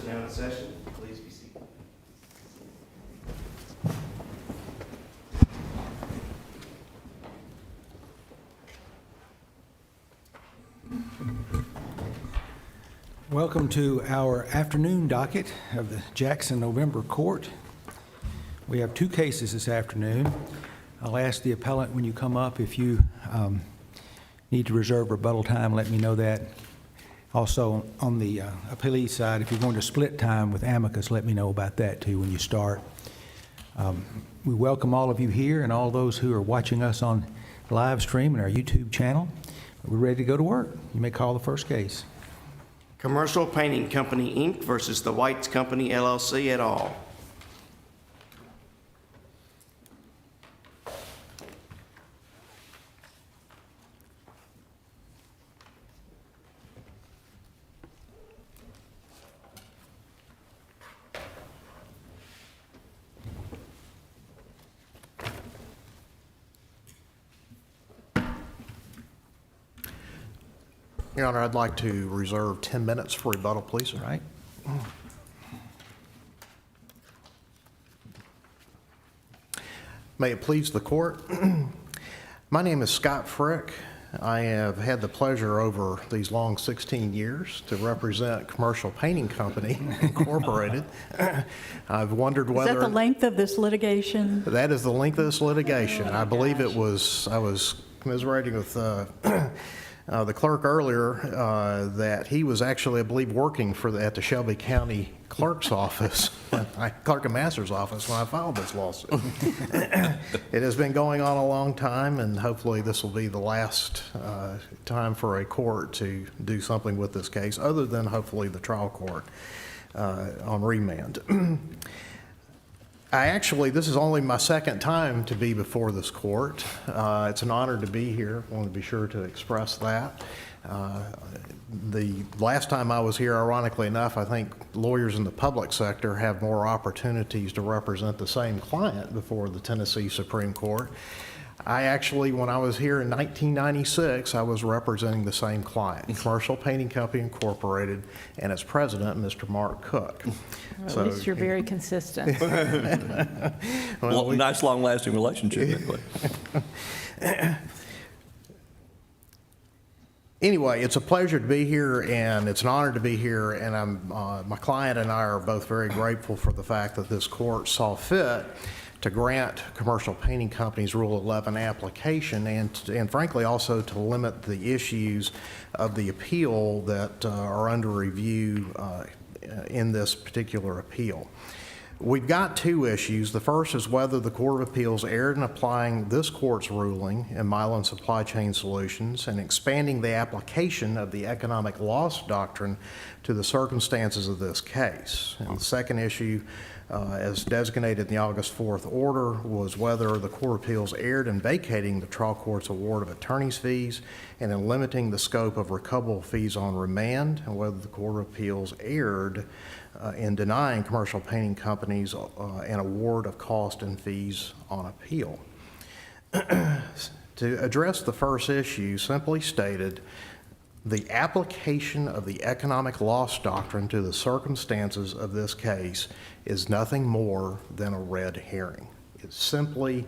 is now in session. Please be seated. Welcome to our afternoon docket of the Jackson November Court. We have two cases this afternoon. I'll ask the appellant when you come up if you need to reserve rebuttal time, let me know that. Also, on the appellee side, if you're going to split time with amicus, let me know about that too when you start. We welcome all of you here and all those who are watching us on live stream and our YouTube channel. We're ready to go to work. You may call the first case. Commercial Painting Company, Inc. versus The Whites Company, LLC et al. Your Honor, I'd like to reserve 10 minutes for rebuttal, please. All right. May it please the court. My name is Scott Frick. I have had the pleasure over these long 16 years to represent Commercial Painting Company, Incorporated. I've wondered whether... Is that the length of this litigation? That is the length of this litigation. I believe it was, I was commiserating with the clerk earlier that he was actually, I believe, working at the Shelby County Clerk's office, Clerk and Master's office, when I filed this lawsuit. It has been going on a long time, and hopefully this will be the last time for a court to do something with this case, other than hopefully the trial court on remand. This is only my second time to be before this court. It's an honor to be here. I want to be sure to express that. The last time I was here, ironically enough, I think lawyers in the public sector have more opportunities to represent the same client before the Tennessee Supreme Court. When I was here in 1996, I was representing the same client, Commercial Painting Company Incorporated, and its president, Mr. Mark Cook. Well, at least you're very consistent. Well, nice, long-lasting relationship, anyway. Anyway, it's a pleasure to be here, and it's an honor to be here, and my client and I are both very grateful for the fact that this court saw fit to grant Commercial Painting Company's Rule 11 application, and frankly also to limit the issues of the appeal that are under review in this particular appeal. We've got two issues. The first is whether the Court of Appeals erred in applying this court's ruling in Milan Supply Chain Solutions and expanding the application of the economic loss doctrine to the circumstances of this case. And the second issue, as designated in the August 4th order, was whether the Court of Appeals erred in vacating the trial court's award of attorney's fees and in limiting the scope of recoverable fees on remand, and whether the Court of Appeals erred in denying Commercial Painting Companies an award of cost and fees on appeal. To address the first issue, simply stated, the application of the economic loss doctrine to the circumstances of this case is nothing more than a red herring. It's simply,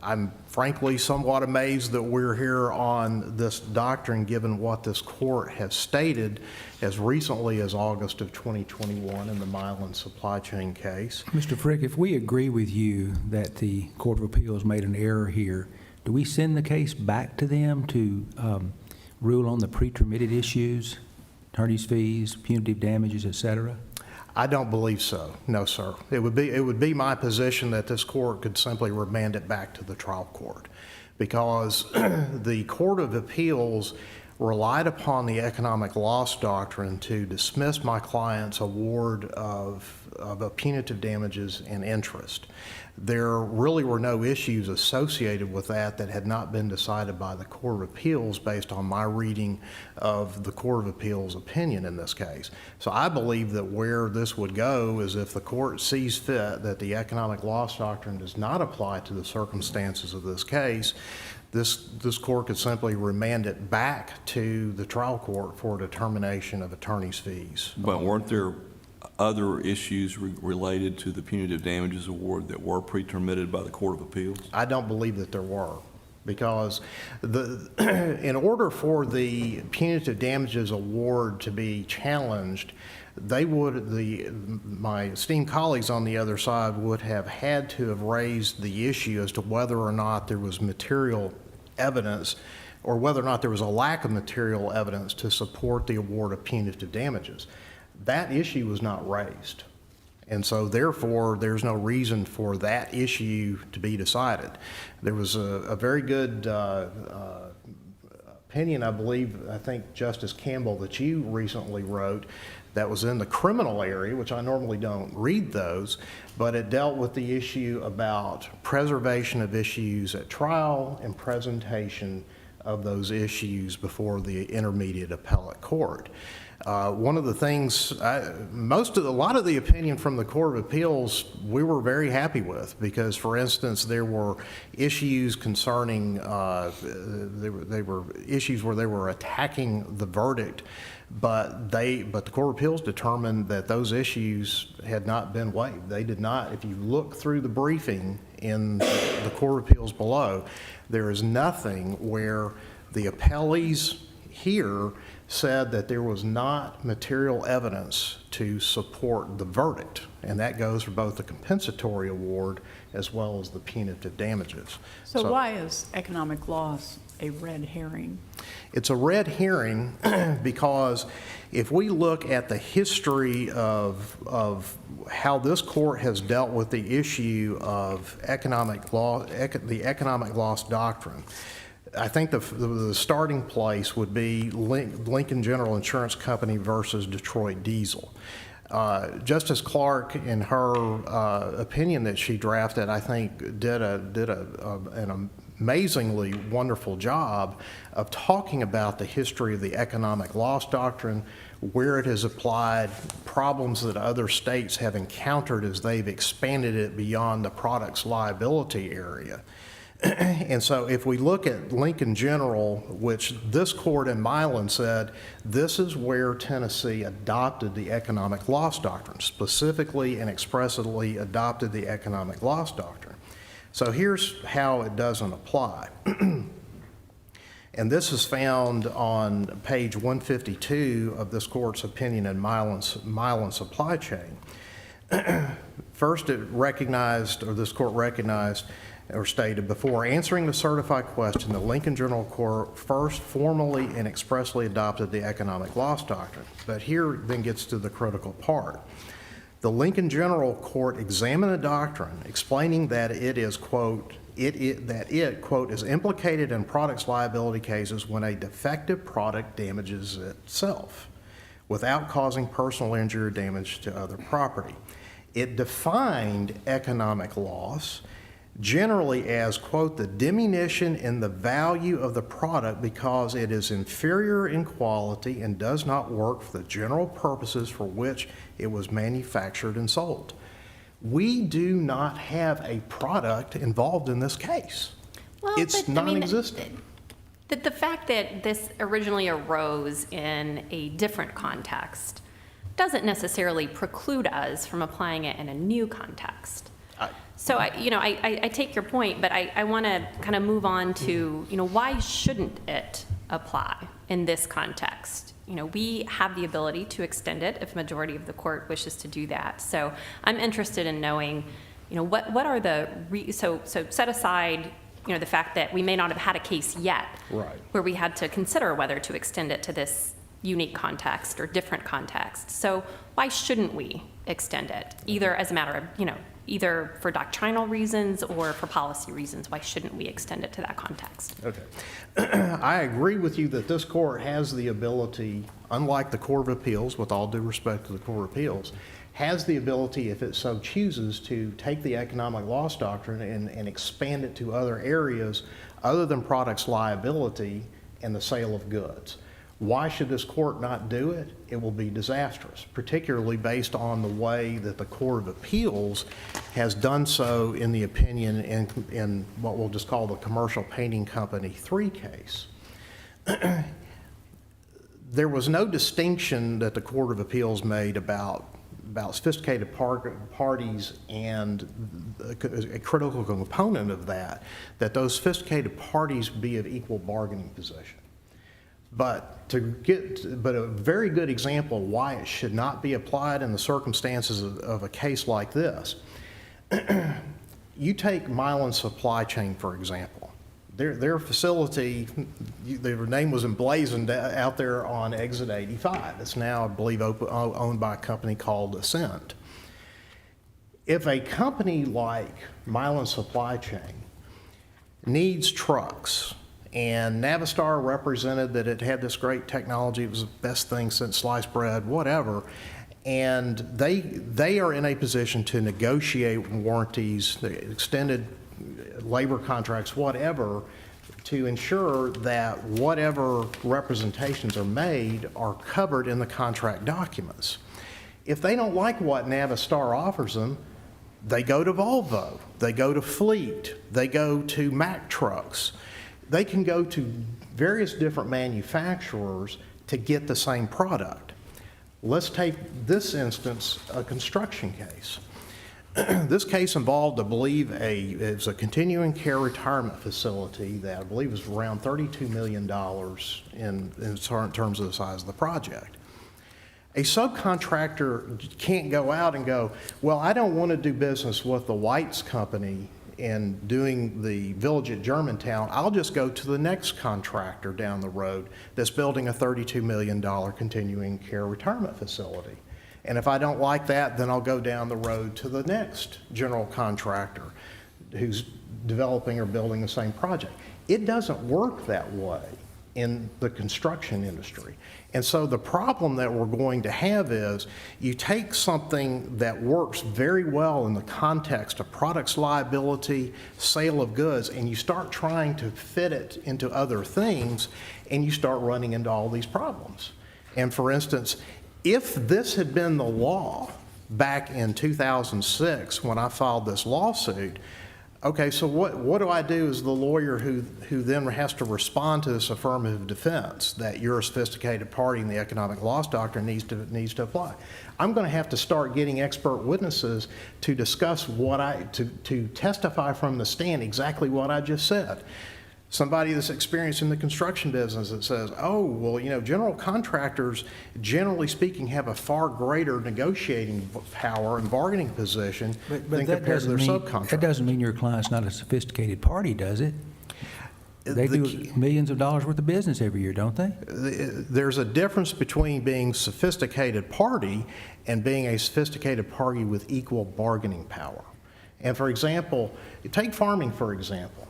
I'm frankly somewhat amazed that we're here on this doctrine given what this court has stated as recently as August of 2021 in the Milan Supply Chain case. Mr. Frick, if we agree with you that the Court of Appeals made an error here, do we send the case back to them to rule on the pre-termitted issues, attorney's fees, punitive damages, et cetera? I don't believe so. No, sir. It would be my position that this court could simply remand it back to the trial court, because the Court of Appeals relied upon the economic loss doctrine to dismiss my client's award of punitive damages and interest. There really were no issues associated with that had not been decided by the Court of Appeals based on my reading of the Court of Appeals opinion in this case. So I believe that where this would go is if the court sees fit that the economic loss doctrine does not apply to the circumstances of this case, this court could simply remand it back to the trial court for determination of attorney's fees. But weren't there other issues related to the punitive damages award that were pre-terminated by the Court of Appeals? I don't believe that there were, because in order for the punitive damages award to be challenged, my esteemed colleagues on the other side would have had to have raised the issue as to whether or not there was material evidence, or whether or not there was a lack of material evidence to support the award of punitive damages. That issue was not raised. And so therefore, there's no reason for that issue to be decided. There was a very good opinion, I think Justice Campbell, that you recently wrote, that was in the criminal area, which I normally don't read those, but it dealt with the issue about preservation of issues at trial and presentation of those issues before the intermediate appellate court. One of the things, a lot of the opinion from the Court of Appeals we were very happy with, because, for instance, there were issues concerning, they were issues where they were attacking the verdict, but the Court of Appeals determined that those issues had not been waived. They did not. If you look through the briefing in the Court of Appeals below, there is nothing where the appellees here said that there was not material evidence to support the verdict, and that goes for both the compensatory award as well as the punitive damages. So why is economic loss a red herring? It's a red herring because if we look at the history of how this court has dealt with the issue of economic law, the economic loss doctrine, I think the starting place would be Lincoln General Insurance Company versus Detroit Diesel. Justice Clark, in her opinion that she drafted, I think did an amazingly wonderful job of talking about the history of the economic loss doctrine, where it has applied, problems that other states have encountered as they've expanded it beyond the product's liability area. And so if we look at Lincoln General, which this court in Milan said, this is where Tennessee adopted the economic loss doctrine, specifically and expressly adopted the economic loss doctrine. So here's how it doesn't apply. And this is found on page 152 of this court's opinion in Milan Supply Chain. First, it recognized, or this court recognized, or stated, before answering the certified question, the Lincoln General Court first formally and expressly adopted the economic loss doctrine. But here then gets to the critical part. The Lincoln General Court examined the doctrine, explaining that it is, quote, quote, is implicated in products liability cases when a defective product damages itself without causing personal injury or damage to other property. It defined economic loss generally as, quote, the diminution in the value of the product because it is inferior in quality and does not work for the general purposes for which it was manufactured and sold. We do not have a product involved in this case. Well, it's but, non-existent. The fact that this originally arose in a different context doesn't necessarily preclude us from applying it in a new context. So I take your point, but I want to kind of move on to, why shouldn't it apply in this context? We have the ability to extend it if a majority of the court wishes to do that. So I'm interested in knowing, what are the, so set aside, the fact that we may not have had a case yet Right. where we had to consider whether to extend it to this unique context or different context. So why shouldn't we extend it, either as a matter of, either for doctrinal reasons or for policy reasons? Why shouldn't we extend it to that context? Okay. I agree with you that this court has the ability, unlike the Court of Appeals, with all due respect to the Court of Appeals, has the ability, if it so chooses, to take the economic loss doctrine and expand it to other areas other than products liability and the sale of goods. Why should this court not do it? It will be disastrous, particularly based on the way that the Court of Appeals has done so in the opinion in what we'll just call the Commercial Painting Company 3 case. There was no distinction that the Court of Appeals made about about sophisticated parties and a critical component of that those sophisticated parties be of equal bargaining position. But a very good example why it should not be applied in the circumstances of a case like this. You take Milan Supply Chain, for example. Their facility, their name was emblazoned out there on Exit 85. It's now, I believe, owned by a company called Ascent. If a company like Milan Supply Chain needs trucks, and Navistar represented that it had this great technology, it was the best thing since sliced bread, whatever, and they are in a position to negotiate warranties, extended labor contracts, whatever, to ensure that whatever representations are made are covered in the contract documents. If they don't like what Navistar offers them, they go to Volvo, they go to Fleet, they go to Mack Trucks. They can go to various different manufacturers to get the same product. Let's take this instance, a construction case. This case involved, I believe, it was a continuing care retirement facility that I believe was around $32 million in terms of the size of the project. A subcontractor can't go out and go, well, I don't want to do business with the Whites Company in doing the Village at Germantown. I'll just go to the next contractor down the road that's building a $32 million continuing care retirement facility. And if I don't like that, then I'll go down the road to the next general contractor who's developing or building the same project. It doesn't work that way in the construction industry. And so the problem that we're going to have is you take something that works very well in the context of products liability, sale of goods, and you start trying to fit it into other things, and you start running into all these problems. And for instance, if this had been the law back in 2006 when I filed this lawsuit, okay, so what do I do as the lawyer who then has to respond to this affirmative defense that you're a sophisticated party and the economic loss doctrine needs to apply? I'm going to have to start getting expert witnesses to discuss to testify from the stand exactly what I just said. Somebody that's experienced in the construction business that says, oh, well, general contractors, generally speaking, have a far greater negotiating power and bargaining position than compared to their subcontractors. That doesn't mean your client's not a sophisticated party, does it? They do millions of dollars worth of business every year, don't they? There's a difference between being a sophisticated party and being a sophisticated party with equal bargaining power. And for example, take farming, for example.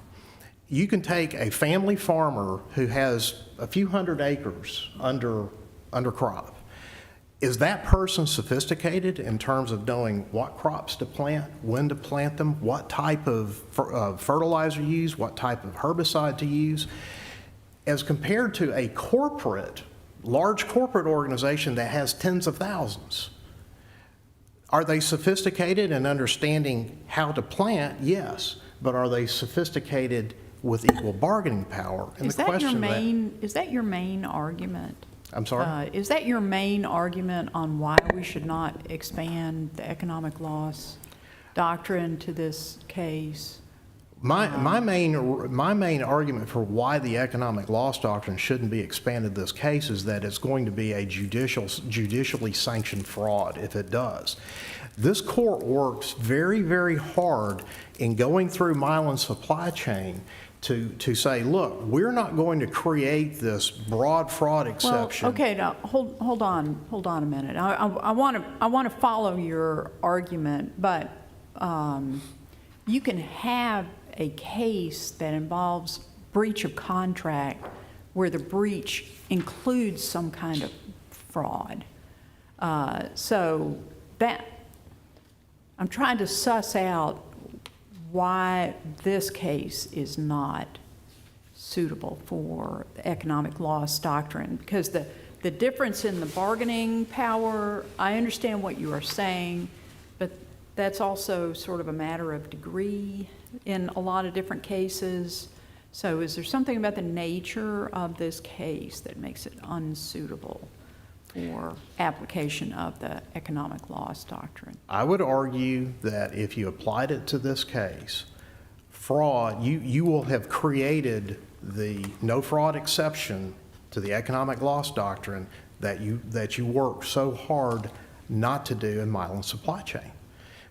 You can take a family farmer who has a few hundred acres under crop. Is that person sophisticated in terms of knowing what crops to plant, when to plant them, what type of fertilizer to use, what type of herbicide to use, as compared to a large corporate organization that has tens of thousands? Are they sophisticated in understanding how to plant? Yes. But are they sophisticated with equal bargaining power? And Is that your main argument? I'm sorry? Is that your main argument on why we should not expand the economic loss doctrine to this case? My main argument for why the economic loss doctrine shouldn't be expanded in this case is that it's going to be a judicially sanctioned fraud if it does. This court works very, very hard in going through Milan Supply Chain to say, look, we're not going to create this broad fraud exception. Well, okay, now hold on a minute. I want to follow your argument, but you can have a case that involves breach of contract where the breach includes some kind of fraud. So that I'm trying to suss out why this case is not suitable for the economic loss doctrine, because the difference in the bargaining power, I understand what you are saying, but that's also sort of a matter of degree in a lot of different cases. So is there something about the nature of this case that makes it unsuitable for application of the economic loss doctrine? I would argue that if you applied it to this case, fraud, you will have created the no fraud exception to the economic loss doctrine that you work so hard not to do in Milan Supply Chain.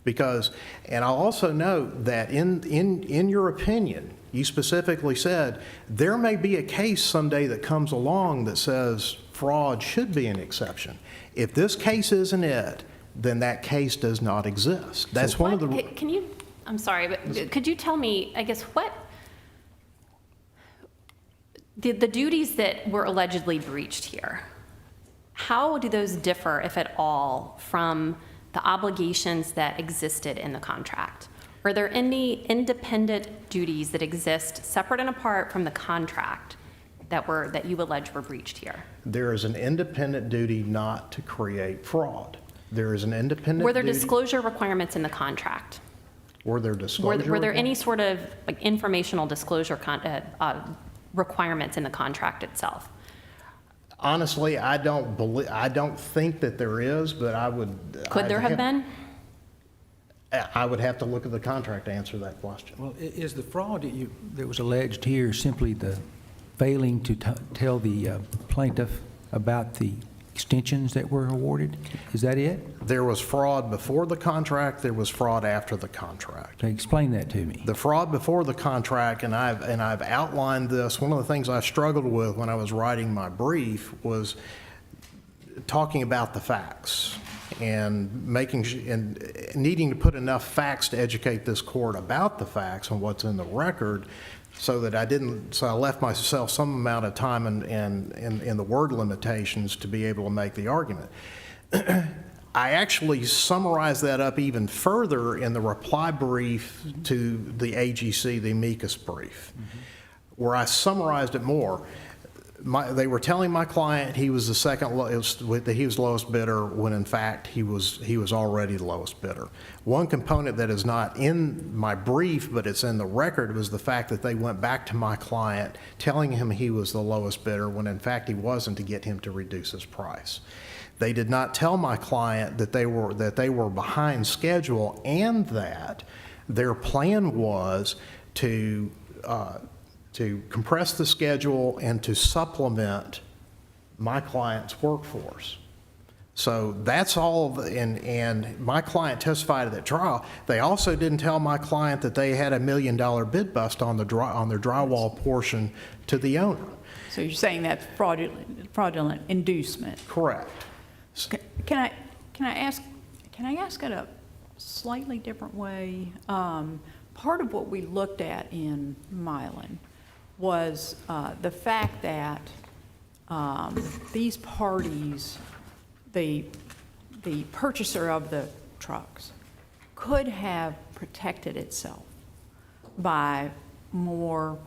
Because, and I'll also note that in your opinion, you specifically said, there may be a case someday that comes along that says fraud should be an exception. If this case isn't it, then that case does not exist. That's one of the... Can you, I'm sorry, but could you tell me, I guess, what, the duties that were allegedly breached here, how do those differ, if at all, from the obligations that existed in the contract? Are there any independent duties that exist separate and apart from the contract that you allege were breached here? There is an independent duty not to create fraud. There is an independent Were there duty- disclosure requirements in the contract? Were there disclosure? Were there any sort of like informational disclosure requirements in the contract itself? Honestly, I don't think that there is, but I would... Could there have been? I would have to look at the contract to answer that question. Well, is the fraud that was alleged here simply the failing to tell the plaintiff about the extensions that were awarded? Is that it? There was fraud before the contract, there was fraud after the contract. Okay, explain that to me. The fraud before the contract, and I've outlined this, one of the things I struggled with when I was writing my brief was talking about the facts and and needing to put enough facts to educate this court about the facts and what's in the record, so that I left myself some amount of time in the word limitations to be able to make the argument. I actually summarized that up even further in the reply brief to the AGC, the amicus brief, where I summarized it more. They were telling my client he was the he was the lowest bidder, when in fact he was already the lowest bidder. One component that is not in my brief, but it's in the record, was the fact that they went back to my client telling him he was the lowest bidder, when in fact he wasn't, to get him to reduce his price. They did not tell my client that they were behind schedule, and that their plan was to compress the schedule and to supplement my client's workforce. So that's all, and my client testified at that trial. They also didn't tell my client that they had $1 million bid bust on their drywall portion to the owner. So you're saying that's fraudulent inducement? Correct. Can I ask it a slightly different way? Part of what we looked at in Milan was the fact that these parties, the purchaser of the trucks, could have protected itself by more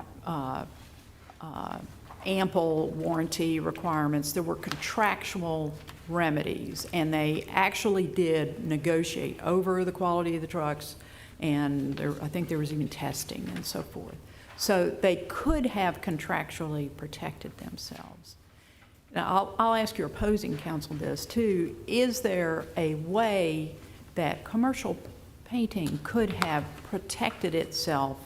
ample warranty requirements. There were contractual remedies, and they actually did negotiate over the quality of the trucks, and I think there was even testing and so forth. So they could have contractually protected themselves. Now, I'll ask your opposing counsel this too. Is there a way that commercial painting could have protected itself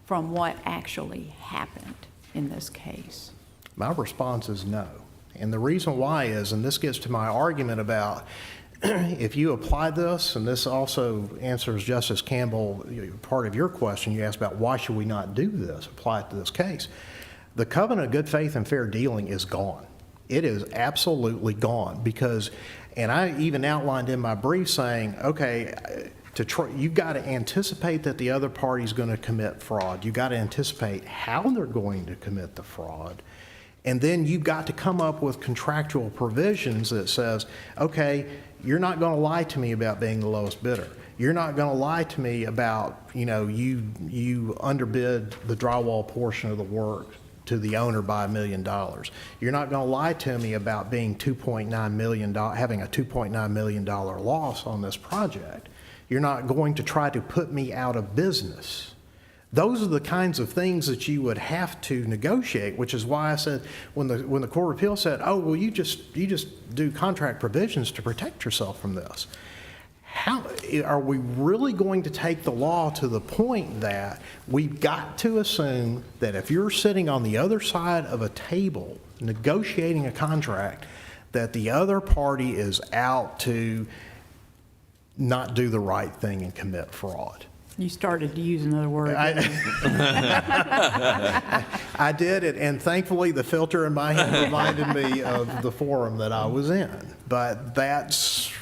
from what actually happened in this case? My response is no. And the reason why is, and this gets to my argument about if you apply this, and this also answers Justice Campbell, part of your question, you asked about why should we not do this, apply it to this case. The covenant of good faith and fair dealing is gone. It is absolutely gone, because, and I even outlined in my brief saying, okay, you've got to anticipate that the other party's going to commit fraud. You've got to anticipate how they're going to commit the fraud. And then you've got to come up with contractual provisions that says, okay, you're not going to lie to me about being the lowest bidder. You're not going to lie to me about, you underbid the drywall portion of the work to the owner by $1 million. You're not going to lie to me about being $2.9 million, having a $2.9 million loss on this project. You're not going to try to put me out of business. Those are the kinds of things that you would have to negotiate, which is why I said, when the Court of Appeal said, oh, well, you just do contract provisions to protect yourself from this. How are we really going to take the law to the point that we've got to assume that if you're sitting on the other side of a table negotiating a contract, that the other party is out to not do the right thing and commit fraud? You started to use another word. didn't you? I did it, and thankfully the filter in my head reminded me of the forum that I was in. But that's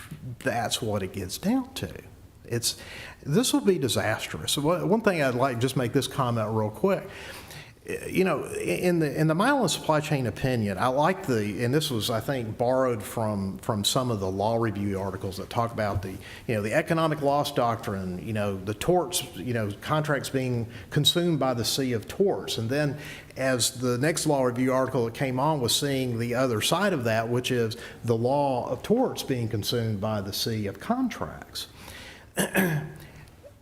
what it gets down to. This will be disastrous. One thing I'd like to just make this comment real quick. You know, in the Milan supply chain opinion, I like and this was, I think, borrowed from some of the law review articles that talk about the economic loss doctrine, the torts, contracts being consumed by the sea of torts. And then as the next law review article that came on was seeing the other side of that, which is the law of torts being consumed by the sea of contracts.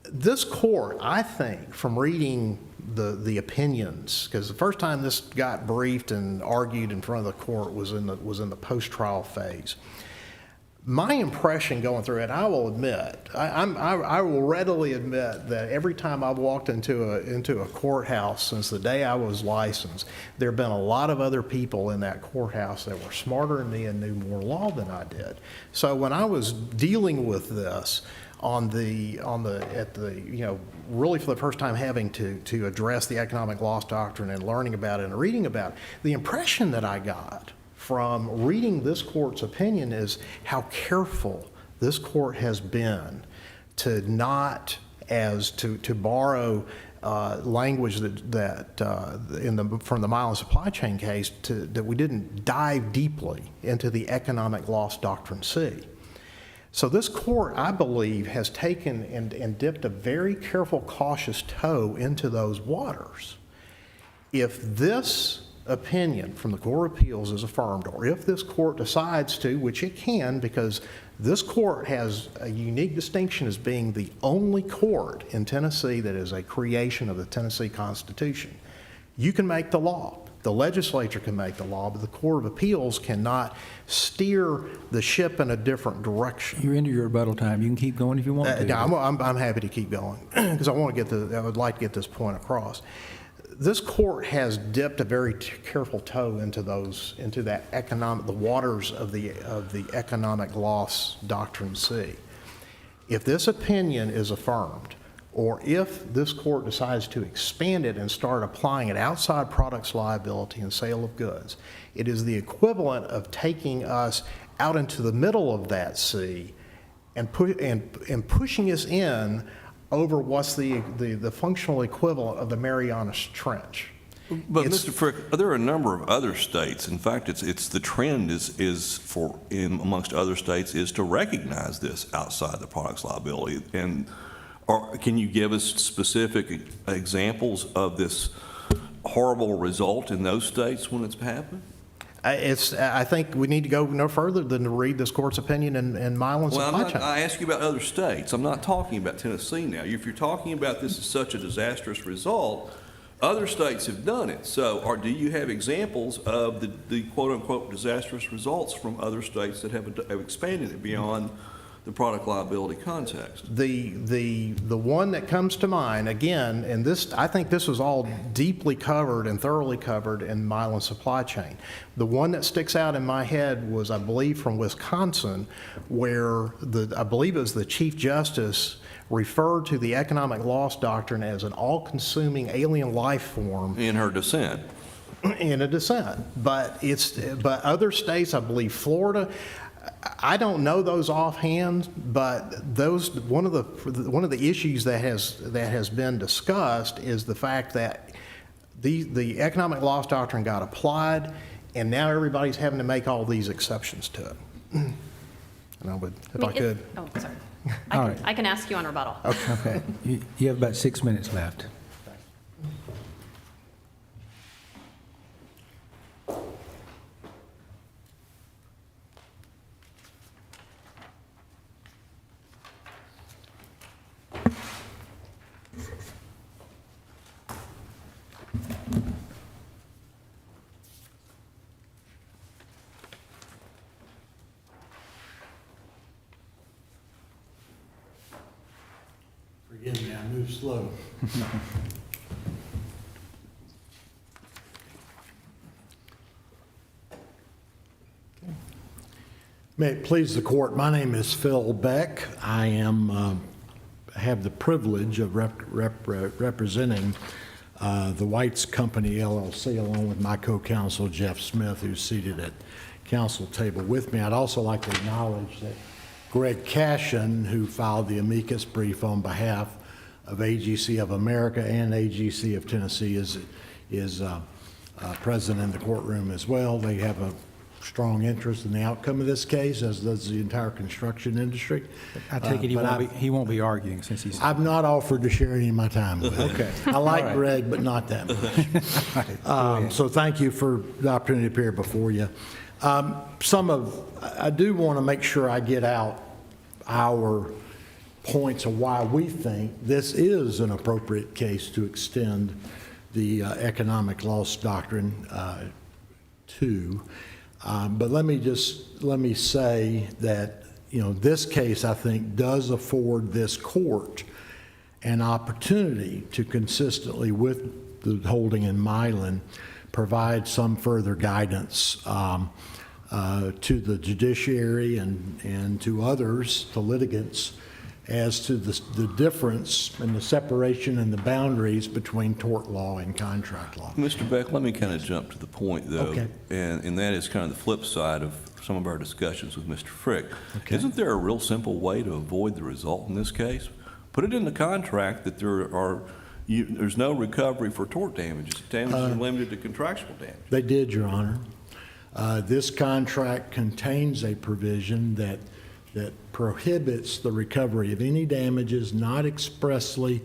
This court, I think, from reading the opinions, because the first time this got briefed and argued in front of the court was in the post-trial phase. My impression going through it, I will admit, I will readily admit that every time I've walked into a courthouse since the day I was licensed, there have been a lot of other people in that courthouse that were smarter than me and knew more law than I did. So when I was dealing with this, really for the first time having to address the economic loss doctrine and learning about it and reading about it, the impression that I got from reading this court's opinion is how careful this court has been to not, to borrow language from the Milan supply chain case, that we didn't dive deeply into the economic loss doctrine C. So this court, I believe, has taken and dipped a very careful, cautious toe into those waters. If this opinion from the Court of Appeals is affirmed, or if this court decides to, which it can, because this court has a unique distinction as being the only court in Tennessee that is a creation of the Tennessee Constitution. You can make the law. The legislature can make the law, but the Court of Appeals cannot steer the ship in a different direction. You're into your rebuttal time. You can keep going if you want to. No, I'm happy to keep going because I would like to get this point across. This court has dipped a very careful toe into the waters of the economic loss doctrine C. If this opinion is affirmed, or if this court decides to expand it and start applying it outside products liability and sale of goods, it is the equivalent of taking us out into the middle of that sea and pushing us in over what's the functional equivalent of the Marianas Trench. But Mr. Frick, there are a number of other states. In fact, it's the trend amongst other states is to recognize this outside the products liability. And can you give us specific examples of this horrible result in those states when it's happened? I think we need to go no further than to read this court's opinion in Milan supply chain. I ask you about other states. I'm not talking about Tennessee now. If you're talking about this as such a disastrous result, other states have done it. So do you have examples of the quote-unquote disastrous results from other states that have expanded it beyond the product liability context? The one that comes to mind, again, and I think this was all deeply covered and thoroughly covered in Milan supply chain. The one that sticks out in my head was, I believe, from Wisconsin, where I believe it was the Chief Justice referred to the economic loss doctrine as an all-consuming alien life form. In her dissent. In a dissent. But other states, I believe Florida, I don't know those offhand, but one of the issues that has been discussed is the fact that the economic loss doctrine got applied, and now everybody's having to make all these exceptions to it. And I would, if I could. Oh, sorry. All right. I can ask you on rebuttal. Okay. You have about 6 minutes left. move slow. May it please the court, my name is Phil Beck. I have the privilege of representing the Whites Company LLC along with my co-counsel Jeff Smith, who's seated at council table with me. I'd also like to acknowledge that Greg Cashin, who filed the amicus brief on behalf of AGC of America and AGC of Tennessee, is present in the courtroom as well. They have a strong interest in the outcome of this case, as does the entire construction industry. I take it he won't be arguing since he's... I've not offered to share any of my time with him. Okay. I like All right. Greg, but not that much. So thank you for the opportunity to appear before you. I do want to make sure I get out our points of why we think this is an appropriate case to extend the economic loss doctrine to. But let me say that, this case, I think, does afford this court an opportunity to consistently, with the holding in Milan, provide some further guidance to the judiciary and to others, to litigants, as to the difference and the separation and the boundaries between tort law and contract law. Mr. Beck, let me kind of jump to the point, though. Okay. And that is kind of the flip side of some of our discussions with Mr. Frick. Okay. Isn't there a real simple way to avoid the result in this case? Put it in the contract that there's no recovery for tort damages. Damages are limited to contractual damage. They did, Your Honor. This contract contains a provision that prohibits the recovery of any damages not expressly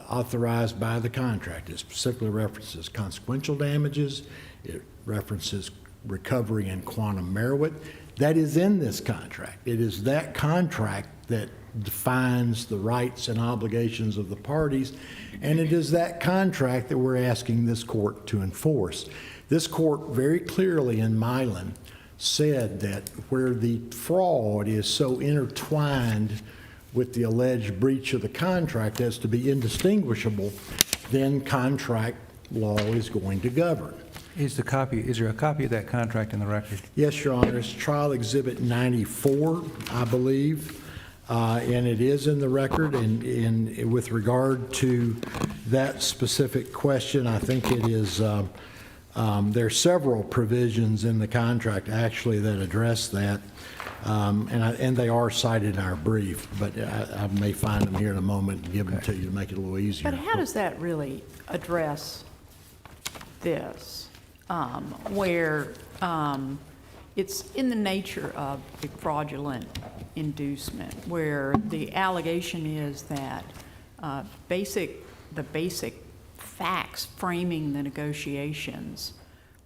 authorized by the contract. It specifically references consequential damages. It references recovery in quantum merit. That is in this contract. It is that contract that defines the rights and obligations of the parties, and it is that contract that we're asking this court to enforce. This court very clearly in Milan said that where the fraud is so intertwined with the alleged breach of the contract as to be indistinguishable, then contract law is going to govern. Is there a copy of that contract in the record? Yes, Your Honor, it's Trial Exhibit 94, I believe, and it is in the record. And with regard to that specific question, I think it is, there are several provisions in the contract actually that address that, and they are cited in our brief, but I may find them here in a moment and give them to you to make it a little easier. But how does that really address this, where it's in the nature of a fraudulent inducement, where the allegation is that the basic facts framing the negotiations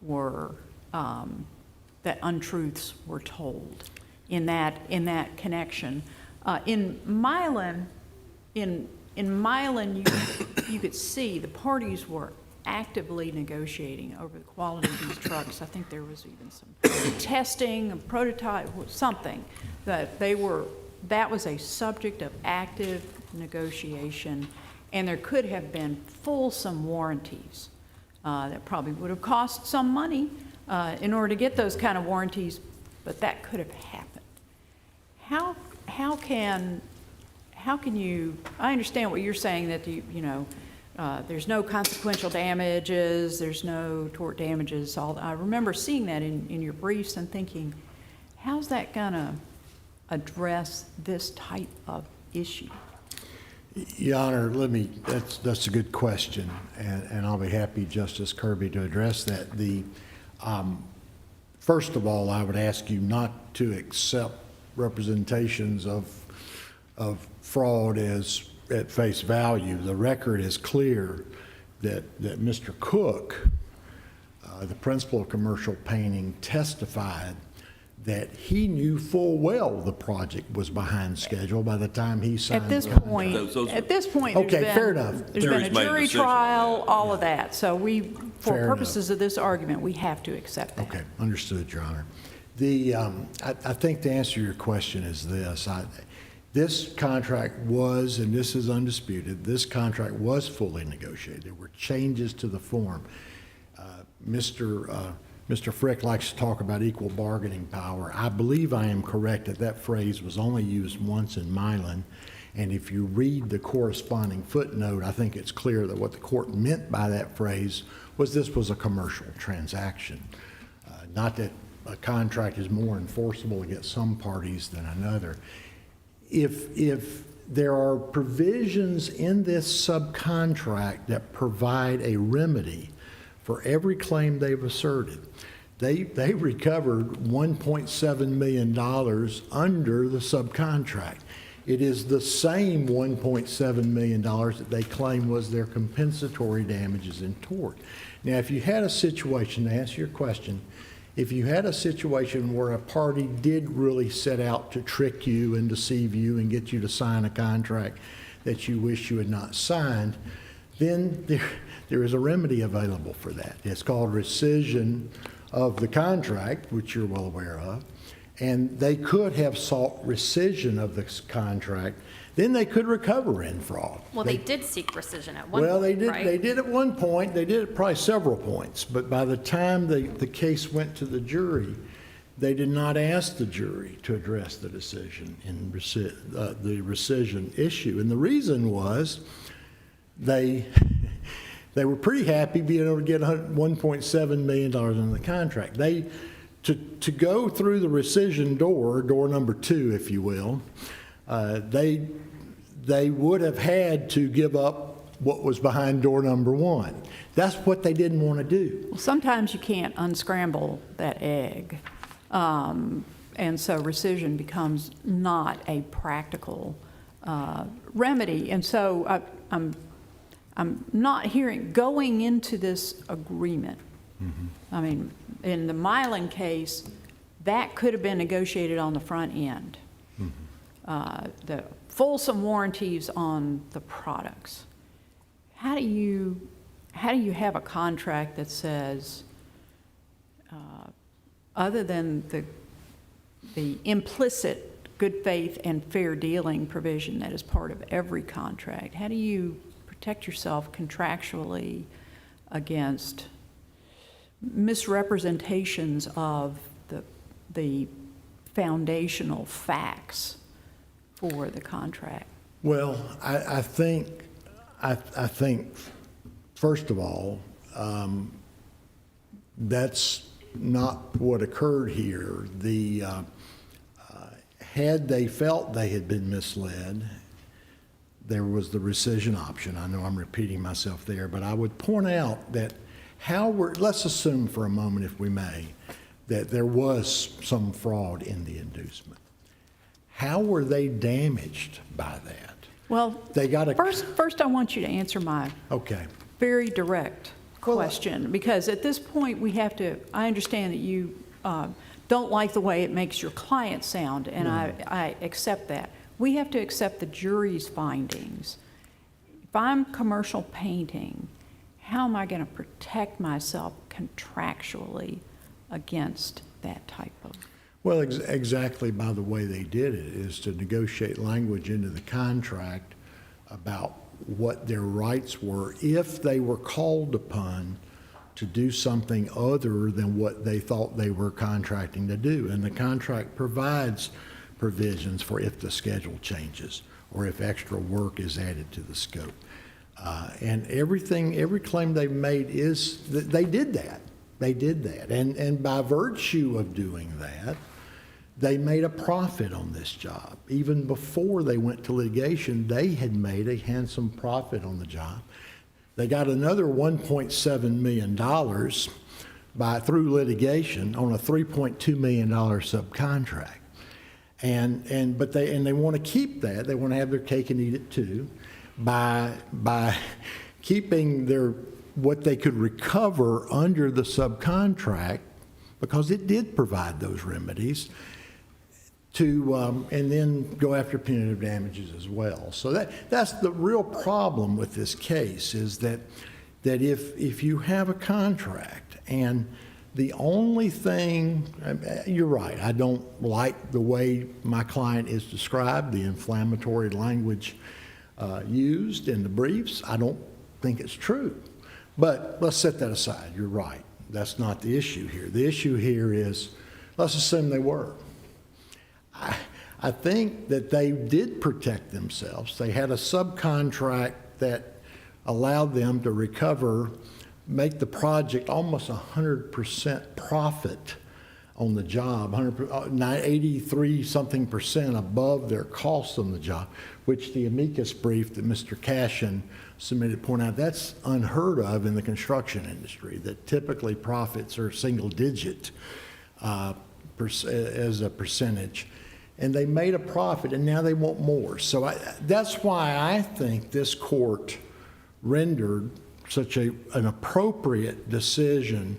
were that untruths were told in that connection. In Milan, you could see the parties were actively negotiating over the quality of these trucks. I think there was even some testing, a prototype, something that that was a subject of active negotiation, and there could have been fulsome warranties that probably would have cost some money in order to get those kind of warranties, but that could have happened. How can you? I understand what you're saying, that there's no consequential damages, there's no tort damages. I remember seeing that in your briefs and thinking, how's that gonna address this type of issue? Your Honor, that's a good question, and I'll be happy, Justice Kirby, to address that. First of all, I would ask you not to accept representations of fraud as at face value. The record is clear that Mr. Cook, the principal of commercial painting, testified that he knew full well the project was behind schedule by the time he signed At this the point, contract. Okay, fair enough. There's been a Jury's made a jury decision on trial, that. all of that. So for Fair purposes of this argument, we have to accept that. Okay, understood, Your Honor. I think the answer to your question is this. This contract was, and this is undisputed, this contract was fully negotiated. There were changes to the form. Mr. Frick likes to talk about equal bargaining power. I believe I am correct that that phrase was only used once in Milan. And if you read the corresponding footnote, I think it's clear that what the court meant by that phrase was this was a commercial transaction. Not that a contract is more enforceable against some parties than another. If there are provisions in this subcontract that provide a remedy for every claim they've asserted, they recovered $1.7 million under the subcontract. It is the same $1.7 million that they claim was their compensatory damages in tort. Now, if you had a situation, to answer your question, if you had a situation where a party did really set out to trick you and deceive you and get you to sign a contract that you wish you had not signed, then there is a remedy available for that. It's called rescission of the contract, which you're well aware of, and they could have sought rescission of this contract. Then they could recover in fraud. Well, they did seek rescission at one point, Well, they did. right? They did at one point. They did at probably several points. But by the time the case went to the jury, they did not ask the jury to address the decision in the rescission issue. And the reason was they were pretty happy being able to get $1.7 million in the contract. To go through the rescission door number 2, if you will, they would have had to give up what was behind door number 1. That's what they didn't want to do. Well, sometimes you can't unscramble that egg. And so rescission becomes not a practical remedy. And so I'm not hearing, going into this agreement, I mean, in the Milan case, that could have been negotiated on the front end. The fulsome warranties on the products. How do you have a contract that says, other than the implicit good faith and fair dealing provision that is part of every contract, how do you protect yourself contractually against misrepresentations of the foundational facts for the contract? Well, I think first of all, that's not what occurred here. Had they felt they had been misled, there was the rescission option. I know I'm repeating myself there, but I would point out that let's assume for a moment, if we may, that there was some fraud in the inducement. How were they damaged by that? Well, They got a- first I want you to answer my Okay. very direct question, because at this point we have to, I understand that you don't like the way it makes your client sound, and I accept that. We have to accept the jury's findings. If I'm commercial painting, how am I going to protect myself contractually against that type of? Well, exactly by the way they did it is to negotiate language into the contract about what their rights were if they were called upon to do something other than what they thought they were contracting to do. And the contract provides provisions for if the schedule changes or if extra work is added to the scope. And every claim they've made is that they did that. They did that. And by virtue of doing that, they made a profit on this job. Even before they went to litigation, they had made a handsome profit on the job. They got another $1.7 million through litigation on a $3.2 million subcontract. But they want to keep that. They want to have their cake and eat it too by keeping what they could recover under the subcontract, because it did provide those remedies, and then go after punitive damages as well. So that's the real problem with this case, is that if you have a contract and The only thing, you're right, I don't like the way my client is described, the inflammatory language used in the briefs. I don't think it's true. But let's set that aside. You're right. That's not the issue here. The issue here is, let's assume they were. I think that they did protect themselves. They had a subcontract that allowed them to recover, make the project almost 100% profit on the job, 83-something percent above their cost on the job, which the amicus brief that Mr. Cashin submitted point out, that's unheard of in the construction industry, that typically profits are single-digit as a percentage. And they made a profit, and now they want more. So that's why I think this court rendered such an appropriate decision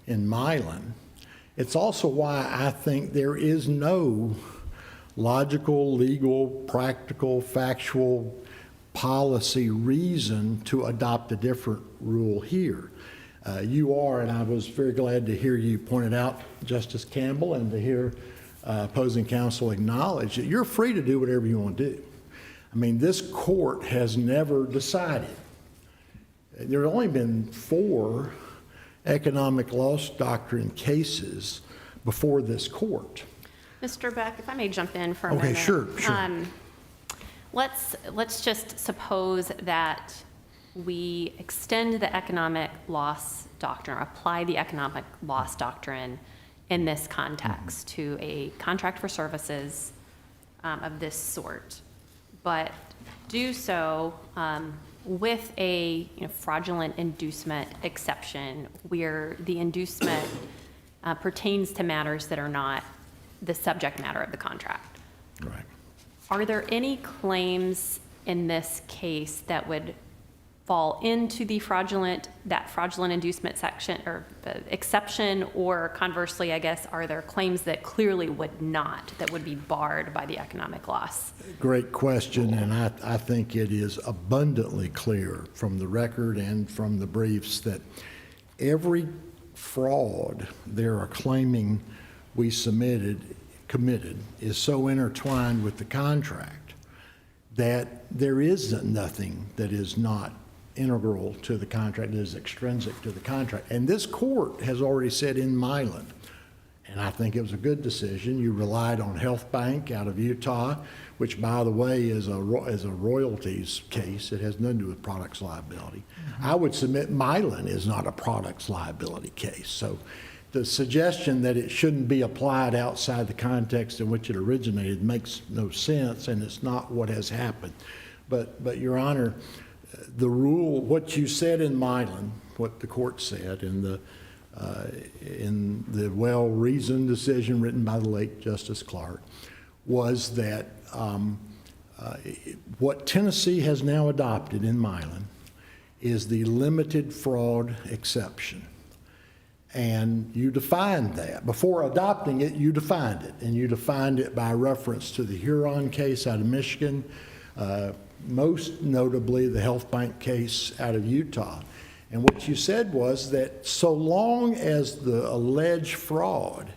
in Milan. It's also why I think there is no logical, legal, practical, factual, policy reason to adopt a different rule here. You are, and I was very glad to hear you point it out, Justice Campbell, and to hear opposing counsel acknowledge that you're free to do whatever you want to do. I mean, this court has never decided. There have only been 4 economic loss doctrine cases before this court. Mr. Beck, if I may jump in for a Okay, minute. sure. Let's just suppose that we extend the economic loss doctrine, or apply the economic loss doctrine in this context to a contract for services of this sort, but do so with a fraudulent inducement exception, where the inducement pertains to matters that are not the subject matter of the contract. Right. Are there any claims in this case that would fall into the fraudulent inducement section or exception, or conversely, I guess, are there claims that clearly would not, that would be barred by the economic loss? Great question, and I think it is abundantly clear from the record and from the briefs that every fraud they are claiming we committed is so intertwined with the contract that there is nothing that is not integral to the contract, that is extrinsic to the contract. And this court has already said in Milan, and I think it was a good decision, you relied on Health Bank out of Utah, which, by the way, is a royalties case. It has nothing to do with products liability. I would submit Milan is not a products liability case. So the suggestion that it shouldn't be applied outside the context in which it originated makes no sense, and it's not what has happened. But Your Honor, the rule, what you said in Milan, what the court said in the well-reasoned decision written by the late Justice Clark, was that what Tennessee has now adopted in Milan is the limited fraud exception. And you defined that. Before adopting it, you defined it. And you defined it by reference to the Huron case out of Michigan, most notably the Health Bank case out of Utah. And what you said was that so long as the alleged fraud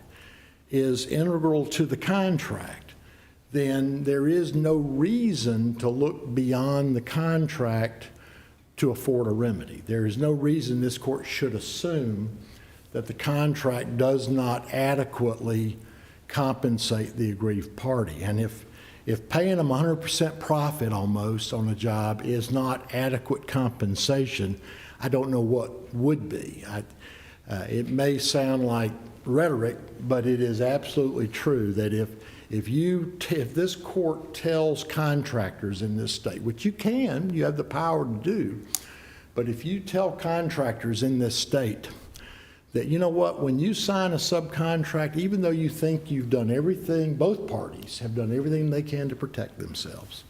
is integral to the contract, then there is no reason to look beyond the contract to afford a remedy. There is no reason this court should assume that the contract does not adequately compensate the aggrieved party. And if paying them 100% profit almost on a job is not adequate compensation, I don't know what would be. It may sound like rhetoric, but it is absolutely true that if this court tells contractors in this state, which you have the power to do, but if you tell contractors in this state that, you know what, when you sign a subcontract, even though you think you've done everything, both parties have done everything they can to protect themselves,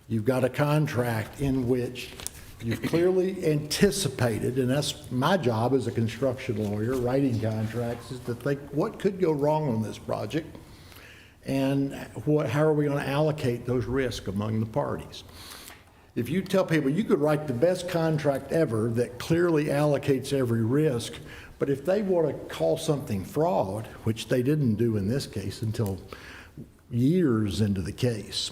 you've got a contract in which you've clearly anticipated, and that's my job as a construction lawyer, writing contracts, is to think what could go wrong on this project, and how are we going to allocate those risks among the parties. if you tell people you could write the best contract ever that clearly allocates every risk, but if they want to call something fraud, which they didn't do in this case until years into the case,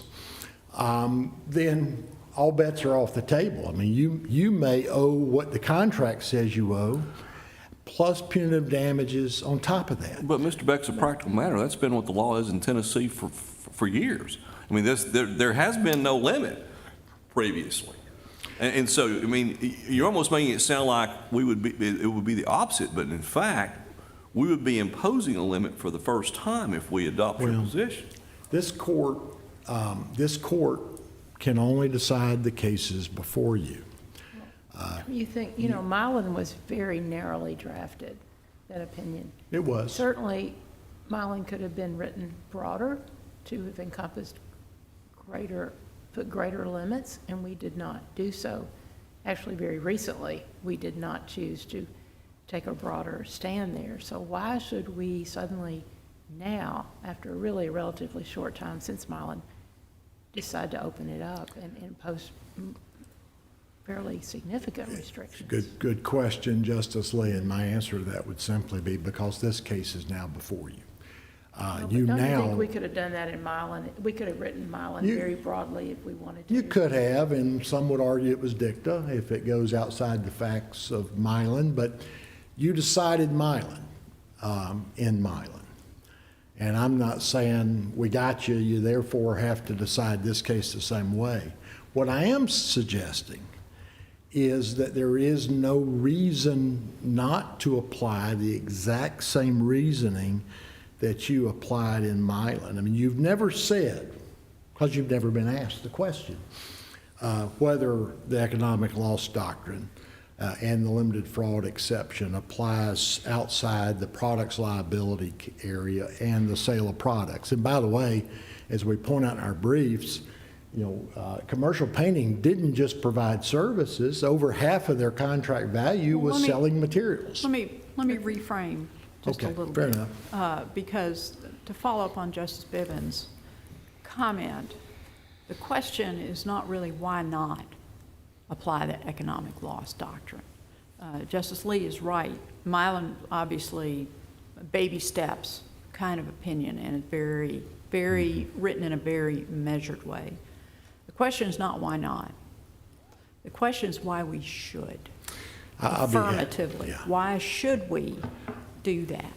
then all bets are off the table. I mean, you may owe what the contract says you owe, plus punitive damages on top of that. But Mr. Beck's a practical matter. That's been what the law is in Tennessee for years. I mean, there has been no limit previously. And so, I mean, you're almost making it sound like it would be the opposite, but in fact, we would be imposing a limit for the first time if we adopt your position. This court can only decide the cases before you. You think, you know, Mylan was very narrowly drafted, that opinion. It was. Certainly, Mylan could have been written broader to have encompassed put greater limits, and we did not do so. Actually, very recently, we did not choose to take a broader stand there. So why should we suddenly now, after really a relatively short time since Mylan, decide to open it up and impose fairly significant restrictions? Good question, Justice Lee, and my answer to that would simply be because this case is now before you. Don't you think we could have done that in Mylan? We could have written Mylan very broadly if we wanted to. You could have, and some would argue it was dicta if it goes outside the facts of Mylan, but you decided Mylan in Mylan. And I'm not saying we got you, you therefore have to decide this case the same way. What I am suggesting is that there is no reason not to apply the exact same reasoning that you applied in Mylan. I mean, you've never said, because you've never been asked the question, whether the economic loss doctrine and the limited fraud exception applies outside the products liability area and the sale of products. And by the way, as we point out in our briefs, you know, commercial painting didn't just provide services. Over half of their contract value was selling materials. Let me reframe just a little bit. Fair enough. Because to follow up on Justice Bivens' comment, the question is not really why not apply the economic loss doctrine. Justice Lee is right. Mylan, obviously, baby steps kind of opinion, and it's very written in a very measured way. The question is not why not. The question is why we should. Affirmatively. Yeah. Why should we do that?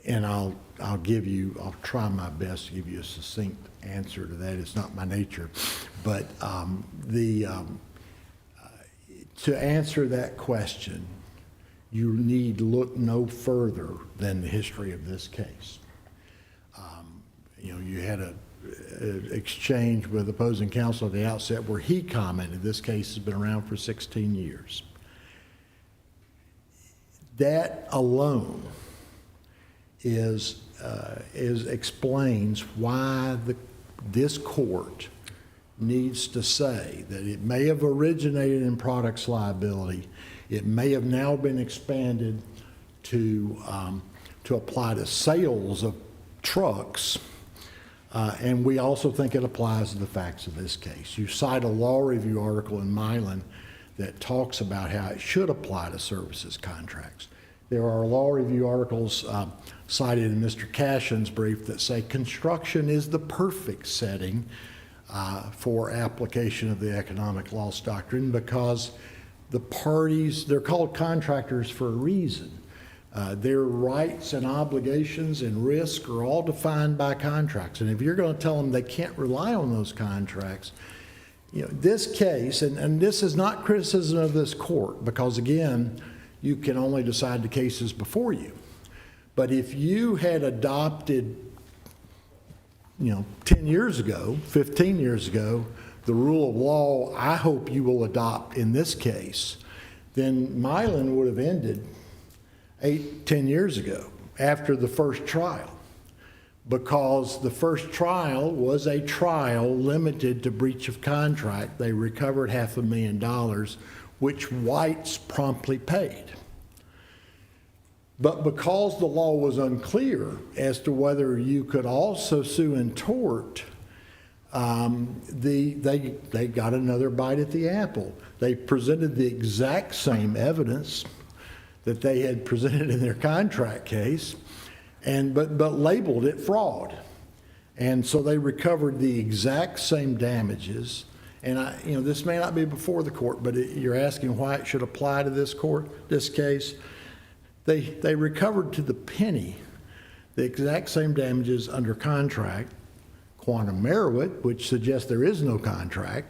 And I'll try my best to give you a succinct answer to that. It's not my nature. But to answer that question, you need look no further than the history of this case. You know, you had an exchange with opposing counsel at the outset where he commented this case has been around for 16 years. That alone explains why this court needs to say that it may have originated in products liability. It may have now been expanded to apply to sales of trucks. And we also think it applies to the facts of this case. You cite a law review article in Mylan that talks about how it should apply to services contracts. There are law review articles cited in Mr. Cashin's brief that say construction is the perfect setting for application of the economic loss doctrine because the parties, they're called contractors for a reason. Their rights and obligations and risk are all defined by contracts. And if you're going to tell them they can't rely on those contracts, you know, this case, and this is not criticism of this court because, again, you can only decide the cases before you. But if you had adopted, 10 years ago, 15 years ago, the rule of law I hope you will adopt in this case, then Mylan would have ended 10 years ago after the first trial, because the first trial was a trial limited to breach of contract. They recovered $500,000, which Whites promptly paid. But because the law was unclear as to whether you could also sue in tort, they got another bite at the apple. They presented the exact same evidence that they had presented in their contract case, but labeled it fraud. And so they recovered the exact same damages. And this may not be before the court, but you're asking why it should apply to this case. They recovered to the penny the exact same damages under contract, quantum merit, which suggests there is no contract,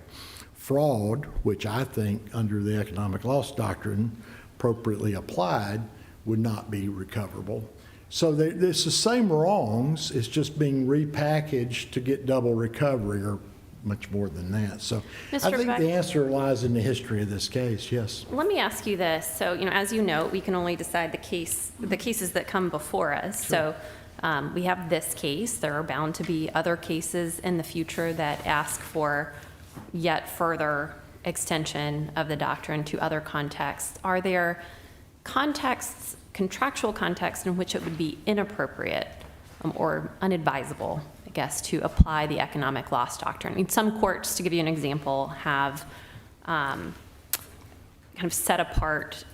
fraud, which I think under the economic loss doctrine appropriately applied would not be recoverable. So it's the same wrongs, it's just being repackaged to get double recovery or much more than that. So I Mr. think Beck- the answer lies in the history of this case, yes. Let me ask you this. So, as you know, we can only decide the cases that come before us. So we have this case. There are bound to be other cases in the future that ask for yet further extension of the doctrine to other contexts. Are there contexts, contractual contexts, in which it would be inappropriate or unadvisable, I guess, to apply the economic loss doctrine? I mean, some courts, to give you an example, have kind of set apart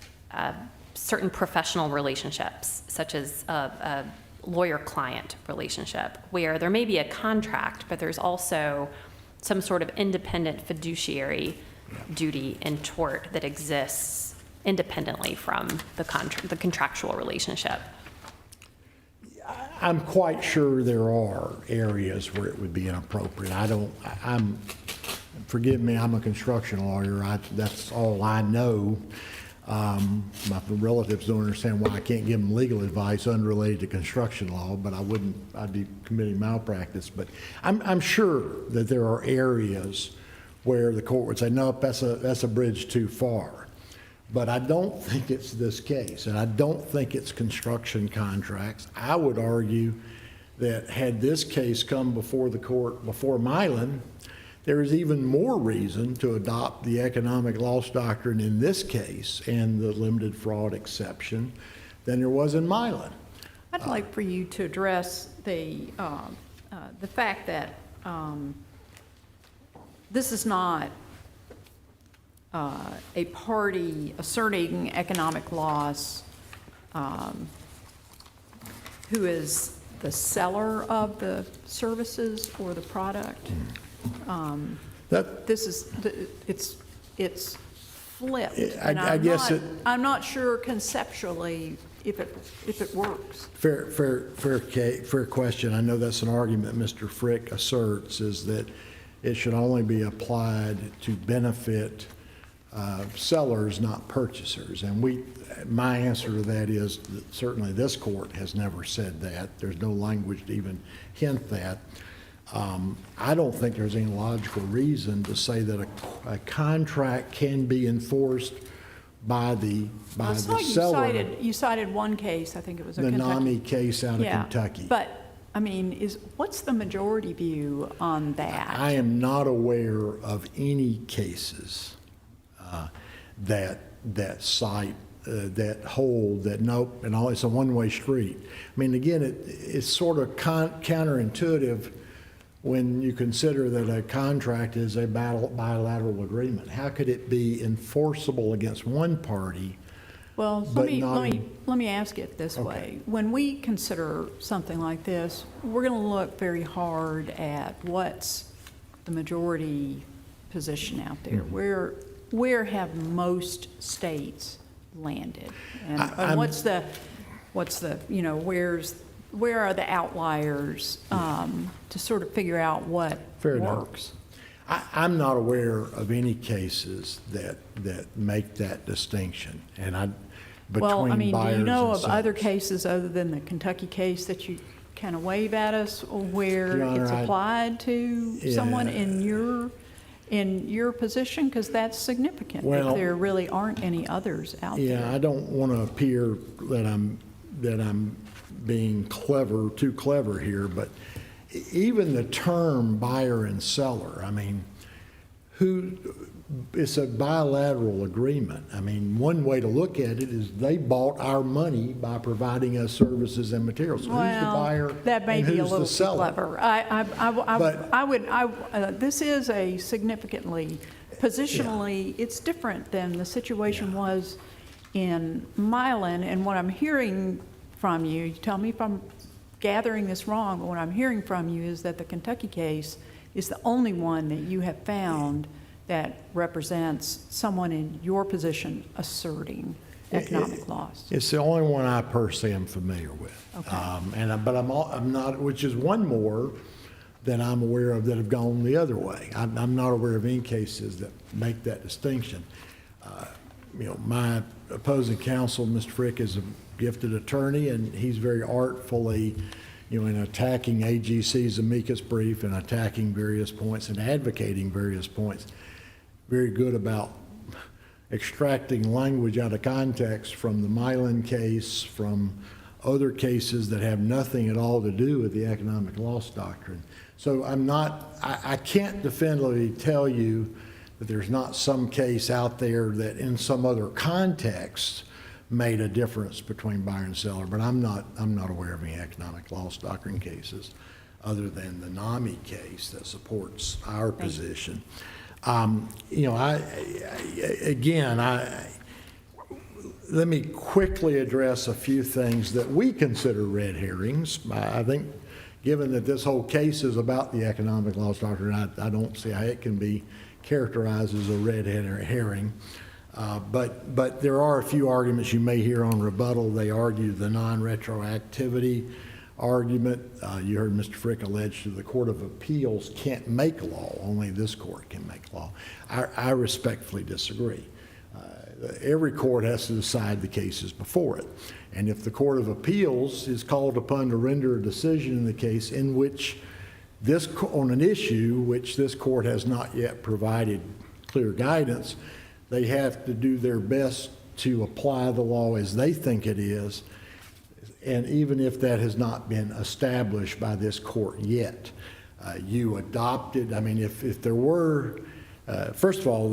certain professional relationships, such as a lawyer-client relationship, where there may be a contract, but there's also some sort of independent fiduciary duty and tort that exists independently from the contractual relationship. I'm quite sure there are areas where it would be inappropriate. Forgive me, I'm a construction lawyer. That's all I know. My relatives don't understand why I can't give them legal advice unrelated to construction law, but I'd be committing malpractice. But I'm sure that there are areas where the court would say, nope, that's a bridge too far. But I don't think it's this case, and I don't think it's construction contracts. I would argue that had this case come before the court, before Milan, there is even more reason to adopt the economic loss doctrine in this case and the limited fraud exception than there was in Milan. I'd like for you to address the fact that this is not a party asserting economic loss who is the seller of the services or the product. This is, it's flipped. And I guess I'm not sure conceptually if it works. Fair question. I know that's an argument Mr. Frick asserts, is that it should only be applied to benefit sellers, not purchasers. And my answer to that is that certainly this court has never said that. There's no language to even hint that. I don't think there's any logical reason to say that a contract can be enforced by the seller. You cited one case, I think it was a The Kentucky. NAMI case out of Kentucky. But, I mean, what's the majority view on that? I am not aware of any cases that cite, that hold, that nope, and all, it's a one-way street. I mean, again, it's sort of counterintuitive when you consider that a contract is a bilateral agreement. How could it be enforceable against one party? Well, but not let me ask it this way. When we consider something like this, we're going to look very hard at what's the majority position out there. Where have most states landed? And what's the, where are the outliers to sort of figure out what Fair enough. works? I'm not aware of any cases that make that distinction, and Well, I mean, do you know of other sellers. cases other than the Kentucky case that you kind of wave at us where Your Honor, it's applied to someone in your position? Because that's significant, Well, if there really aren't any others out there. Yeah, I don't want to appear that I'm being too clever here, but even the term buyer and seller, I mean, it's a bilateral agreement. I mean, one way to look at it is they bought our money by providing us services and materials. So who's the buyer That may and be a who's the little too seller? clever. But- This is a significantly, positionally, it's different than the situation was in Milan. And what I'm hearing from you, tell me if I'm gathering this wrong, but what I'm hearing from you is that the Kentucky case is the only one that you have found that represents someone in your position asserting economic loss. It's the only one I personally am familiar with. Okay. But I'm not, which is one more than I'm aware of that have gone the other way. I'm not aware of any cases that make that distinction. My opposing counsel, Mr. Frick, is a gifted attorney, and he's very artfully, in attacking AGC's amicus brief and attacking various points and advocating various points, very good about extracting language out of context from the Milan case, from other cases that have nothing at all to do with the economic loss doctrine. So I can't definitively tell you that there's not some case out there that in some other context made a difference between buyer and seller, but I'm not aware of any economic loss doctrine cases other than the NAMI case that supports our position. Let me quickly address a few things that we consider red herrings. I think given that this whole case is about the economic loss doctrine, I don't see how it can be characterized as a red herring. But there are a few arguments you may hear on rebuttal. They argue the non-retroactivity argument. You heard Mr. Frick allege that the Court of Appeals can't make law, only this court can make law. I respectfully disagree. Every court has to decide the cases before it. And if the Court of Appeals is called upon to render a decision in the case in which on an issue which this court has not yet provided clear guidance, they have to do their best to apply the law as they think it is, and even if that has not been established by this court yet. You adopted, if there were, first of all,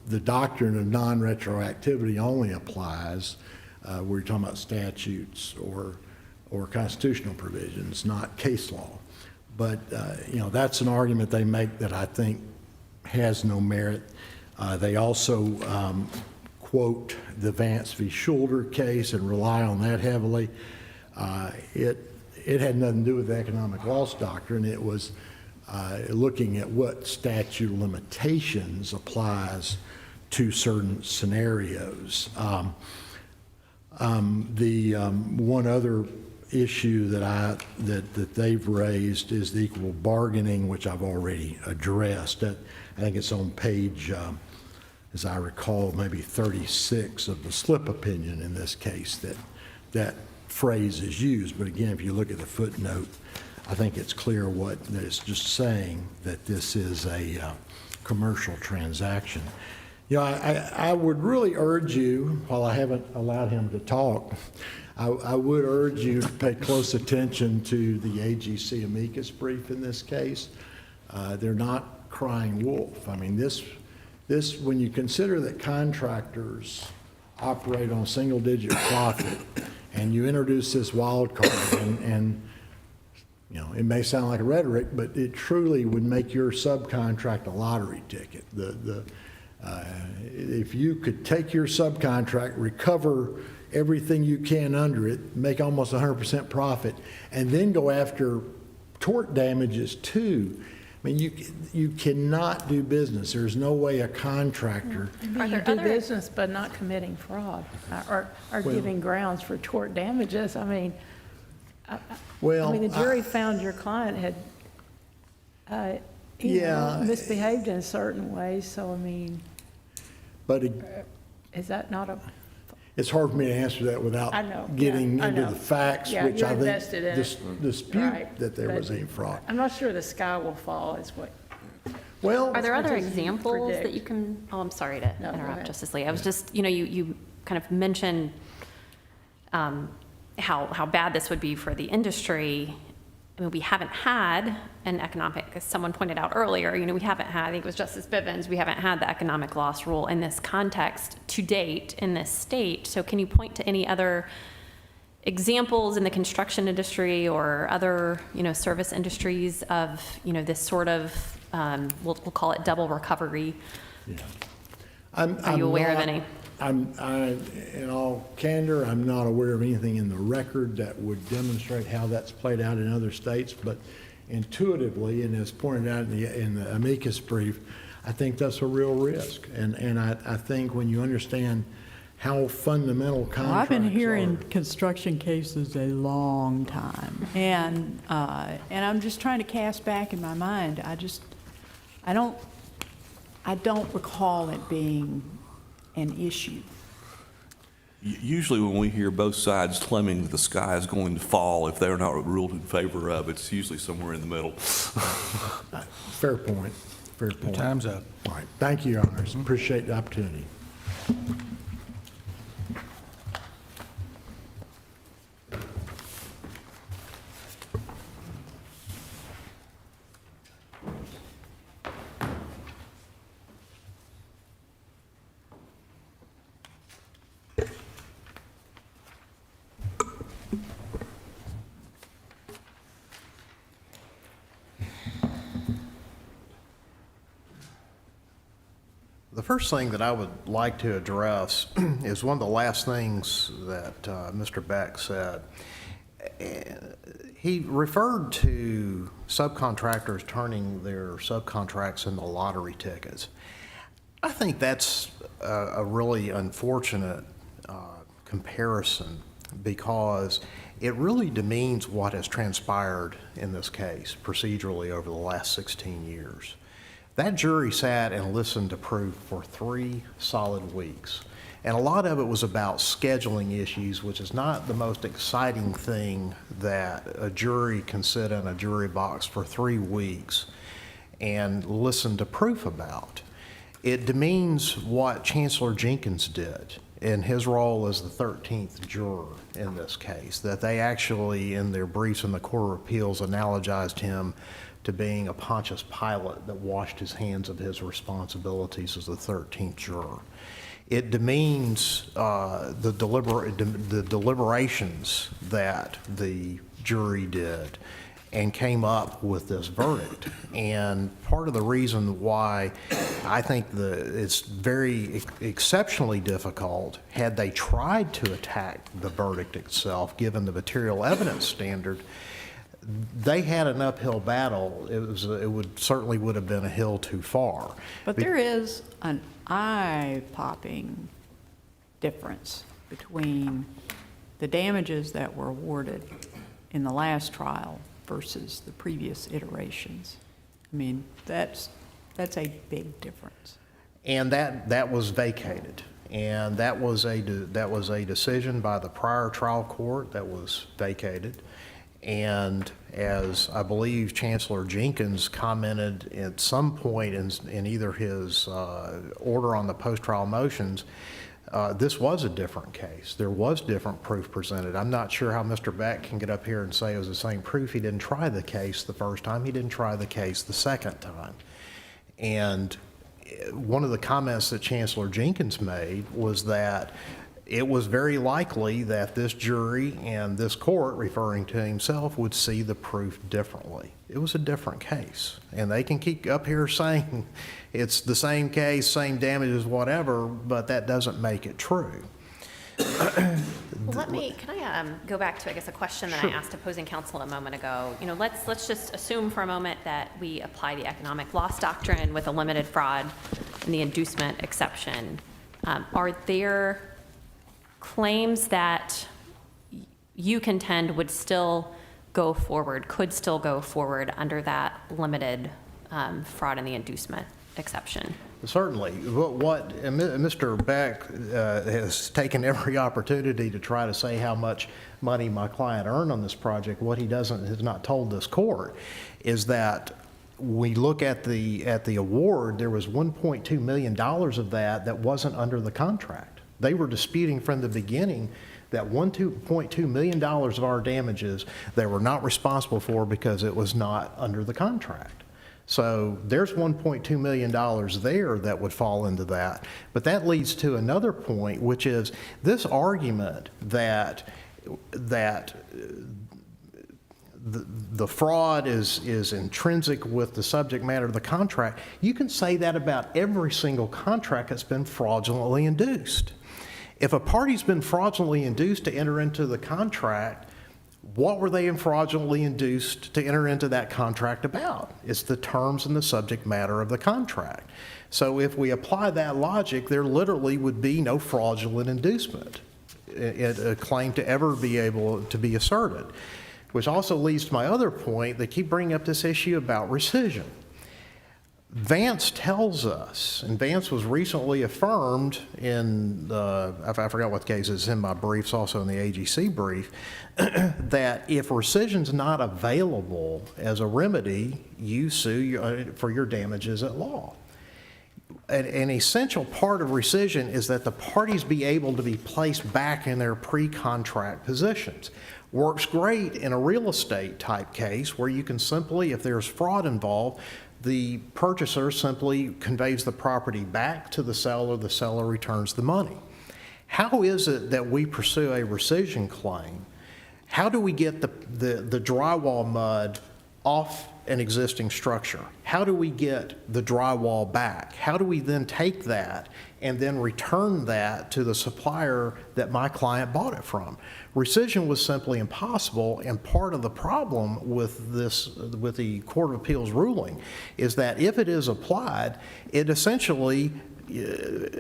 the doctrine of non-retroactivity only applies where you're talking about statutes or constitutional provisions, not case law. But, that's an argument they make that I think has no merit. They also quote the Vance v. Schulter case and rely on that heavily. It had nothing to do with the economic loss doctrine. It was looking at what statute of limitations applies to certain scenarios. The one other issue that they've raised is the equal bargaining, which I've already addressed. I think it's on page, as I recall, maybe 36 of the slip opinion in this case that phrase is used. But again, if you look at the footnote, I think it's clear that it's just saying that this is a commercial transaction. I would really urge you, while I haven't allowed him to talk, I would urge you to pay close attention to the AGC amicus brief in this case. They're not crying wolf. This when you consider that contractors operate on single-digit profit, and you introduce this wild card, and it may sound like a rhetoric, but it truly would make your subcontract a lottery ticket. If you could take your subcontract, recover everything you can under it, make almost 100% profit, and then go after tort damages too. You cannot do business. There's no way a contractor. Are You there do other- business but not committing fraud or giving grounds for tort damages. The jury found your client had, misbehaved in certain ways, so But is that not a, it's hard for me to answer that without I know, getting yeah, I into know. the facts, Yeah, which you're I invested in think it. dispute Right, that there but was any fraud. I'm not sure the sky will fall is what, Well, Are there other Just examples that predict. you can, I'm sorry to No, go interrupt, ahead. Justice Lee. I was just, you kind of mentioned how bad this would be for the industry. I mean, we haven't had an economic, as someone pointed out earlier, we haven't had, I think it was Justice Bivens, we haven't had the economic loss rule in this context to date in this state. So can you point to any other examples in the construction industry or other, service industries of, this sort of, we'll call it double recovery? Yeah. Are you aware of any? In all candor, I'm not aware of anything in the record that would demonstrate how that's played out in other states, but intuitively, and as pointed out in the amicus brief, I think that's a real risk. And I think when you understand how fundamental contracts Well, I've been hearing are. construction cases a long time, and I'm just trying to cast back in my mind. I don't recall it being an issue. Usually when we hear both sides claiming that the sky is going to fall if they're not ruled in favor of, it's usually somewhere in the middle. Fair point, fair point. Time's up. All right, thank you, Your Honors. Appreciate the opportunity. The first thing that I would like to address is one of the last things that Mr. Beck said. He referred to subcontractors turning their subcontracts into lottery tickets. I think that's a really unfortunate comparison because it really demeans what has transpired in this case procedurally over the last 16 years. That jury sat and listened to proof for 3 solid weeks. And a lot of it was about scheduling issues, which is not the most exciting thing that a jury can sit in a jury box for 3 weeks and listen to proof about. It demeans what Chancellor Jenkins did in his role as the 13th juror in this case, that they actually, in their briefs in the Court of Appeals, analogized him to being a Pontius Pilate that washed his hands of his responsibilities as the 13th juror. It demeans the deliberations that the jury did and came up with this verdict. And part of the reason why I think it's very exceptionally difficult, had they tried to attack the verdict itself, given the material evidence standard, they had an uphill battle. It certainly would have been a hill too far. But there is an eye-popping difference between the damages that were awarded in the last trial versus the previous iterations. I mean, that's a big difference. And that was vacated. And that was a decision by the prior trial court that was vacated. And as I believe Chancellor Jenkins commented at some point in either his order on the post-trial motions, this was a different case. There was different proof presented. I'm not sure how Mr. Beck can get up here and say it was the same proof. He didn't try the case the first time. He didn't try the case the second time. And one of the comments that Chancellor Jenkins made was that it was very likely that this jury and this court, referring to himself, would see the proof differently. It was a different case. And they can keep up here saying it's the same case, same damages, whatever, but that doesn't make it true. Well, can I go back to, I guess, a question that I asked opposing counsel a moment ago? Let's just assume for a moment that we apply the economic loss doctrine with a limited fraud and the inducement exception. Are there claims that you contend would still go forward, could still go forward under that limited fraud and the inducement exception? Certainly. And Mr. Beck has taken every opportunity to try to say how much money my client earned on this project. What he has not told this court is that we look at the award, there was $1.2 million of that wasn't under the contract. They were disputing from the beginning that $1.2 million of our damages they were not responsible for because it was not under the contract. So there's $1.2 million there that would fall into that. But that leads to another point, which is this argument that the fraud is intrinsic with the subject matter of the contract. You can say that about every single contract that's been fraudulently induced. If a party's been fraudulently induced to enter into the contract, what were they fraudulently induced to enter into that contract about? It's the terms and the subject matter of the contract. So if we apply that logic, there literally would be no fraudulent inducement, a claim to ever be able to be asserted. Which also leads to my other point. They keep bringing up this issue about rescission. Vance tells us, and Vance was recently affirmed in the, I forgot what case it's in my briefs, also in the AGC brief, that if rescission's not available as a remedy, you sue for your damages at law. An essential part of rescission is that the parties be able to be placed back in their pre-contract positions. Works great in a real estate type case where you can simply, if there's fraud involved, the purchaser simply conveys the property back to the seller returns the money. How is it that we pursue a rescission claim? How do we get the drywall mud off an existing structure? How do we get the drywall back? How do we then take that and then return that to the supplier that my client bought it from? Rescission was simply impossible, and part of the problem with the Court of Appeals ruling is that if it is applied, it essentially,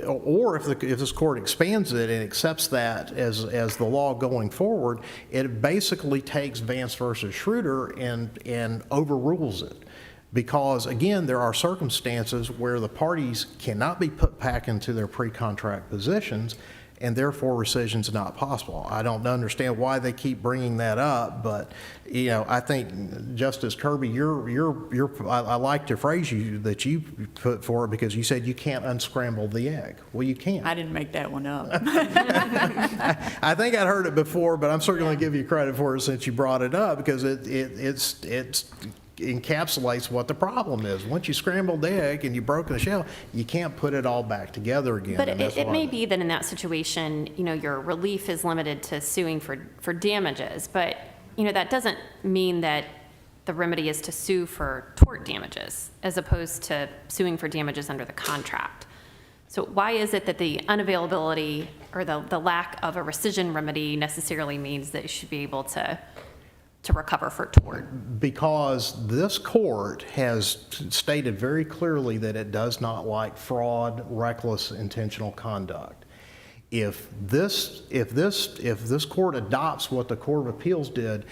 or if this court expands it and accepts that as the law going forward, it basically takes Vance versus Schroeder and overrules it. Because, again, there are circumstances where the parties cannot be put back into their pre-contract positions, and therefore rescission is not possible. I don't understand why they keep bringing that up, but I think Justice Kirby, I like the phrase that you put for it because you said you can't unscramble the egg. Well, you can. I didn't make that one up. I think I'd heard it before, but I'm certainly going to give you credit for it since you brought it up because it's encapsulates what the problem is. Once you scrambled the egg and you broke the shell, you can't put it all back together again. But it may be that in that situation, your relief is limited to suing for damages, but, that doesn't mean that the remedy is to sue for tort damages as opposed to suing for damages under the contract. So why is it that the unavailability or the lack of a rescission remedy necessarily means that you should be able to recover for tort? Because this court has stated very clearly that it does not like fraud, reckless, intentional conduct. If this court adopts what the Court of Appeals did,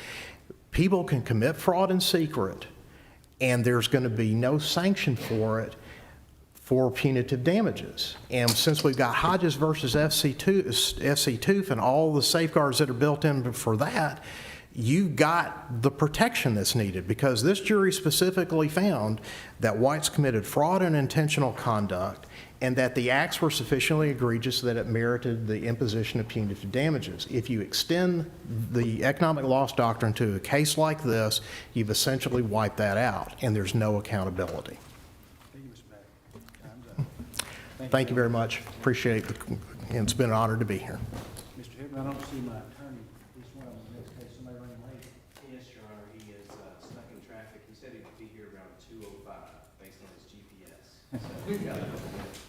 people can commit fraud in secret, and there's going to be no sanction for it for punitive damages. And since we've got Hodges versus FC Tooth and all the safeguards that are built in for that, you've got the protection that's needed because this jury specifically found that White's committed fraud and intentional conduct and that the acts were sufficiently egregious that it merited the imposition of punitive damages. If you extend the economic loss doctrine to a case like this, you've essentially wiped that out and there's no accountability. Thank you very much. Appreciate it. And it's been an honor to be here. Mr. Hickman, I don't see my attorney. This one on the next case, somebody running late. Yes, Your Honor, he is stuck in traffic. He said he would be here around 2:05 based on his GPS.